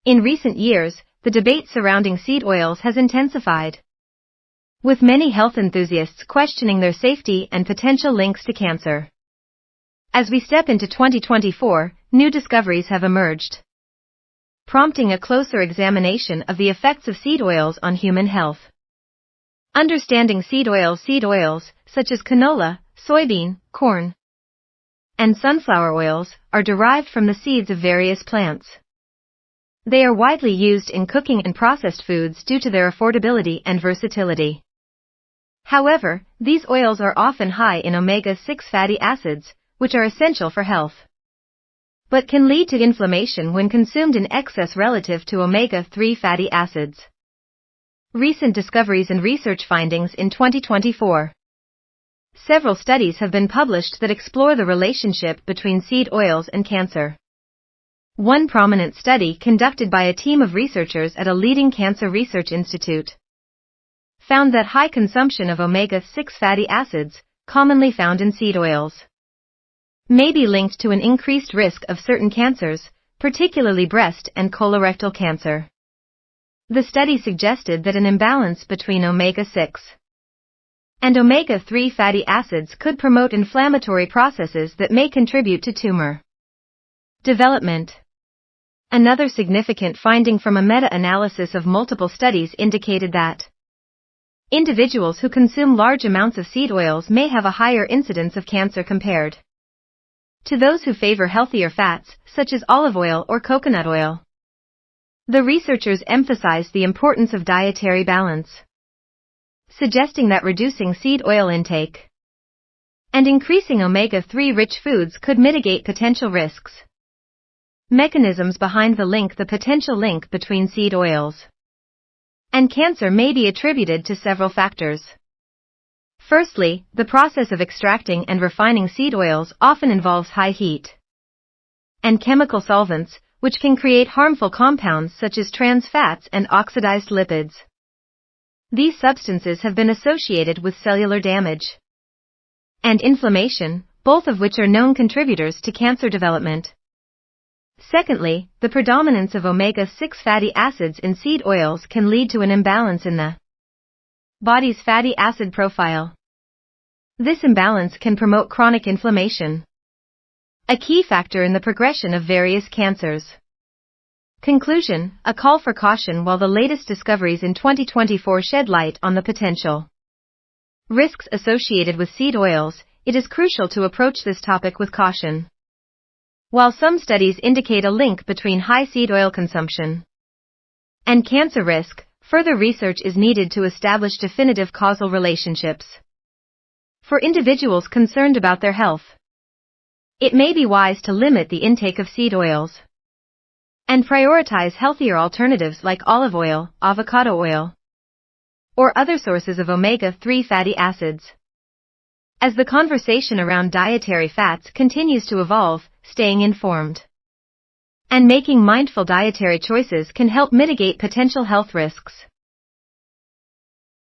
In recent years, the debate surrounding seed oils has intensified, with many health enthusiasts questioning their safety and potential links to cancer. As we step into 2024, new discoveries have emerged, prompting a closer examination of the effects of seed oils on human health. Understanding seed oils, such as canola, soybean, corn, and sunflower oils, are derived from the seeds of various plants. They are widely used in cooking and processed foods due to their affordability and versatility. However, these oils are often high in omega-6 fatty acids, which are essential for health, but can lead to inflammation when consumed in excess relative to omega-3 fatty acids. Recent discoveries and research findings in 2024. Several studies have been published that explore the relationship between seed oils and cancer. One prominent study conducted by a team of researchers at a leading cancer research institute found that high consumption of omega-6 fatty acids, commonly found in seed oils, may be linked to an increased risk of certain cancers, particularly breast and colorectal cancer. The study suggested that an imbalance between omega-6 and omega-3 fatty acids could promote inflammatory processes that may contribute to tumor development. Another significant finding from a meta-analysis of multiple studies indicated that individuals who consume large amounts of seed oils may have a higher incidence of cancer compared to those who favor healthier fats, such as olive oil or coconut oil. The researchers emphasized the importance of dietary balance, suggesting that reducing seed oil intake and increasing omega-3 rich foods could mitigate potential risks. Mechanisms behind the potential link between seed oils and cancer may be attributed to several factors. Firstly, the process of extracting and refining seed oils often involves high heat and chemical solvents, which can create harmful compounds such as trans fats and oxidized lipids. These substances have been associated with cellular damage and inflammation, both of which are known contributors to cancer development. Secondly, the predominance of omega-6 fatty acids in seed oils can lead to an imbalance in the body's fatty acid profile. This imbalance can promote chronic inflammation, a key factor in the progression of various cancers. Conclusion: a call for caution. While the latest discoveries in 2024 shed light on the potential risks associated with seed oils, it is crucial to approach this topic with caution. While some studies indicate a link between high seed oil consumption and cancer risk, further research is needed to establish definitive causal relationships. For individuals concerned about their health, it may be wise to limit the intake of seed oils and prioritize healthier alternatives like olive oil, avocado oil, or other sources of omega-3 fatty acids. As the conversation around dietary fats continues to evolve, staying informed and making mindful dietary choices can help mitigate potential health risks.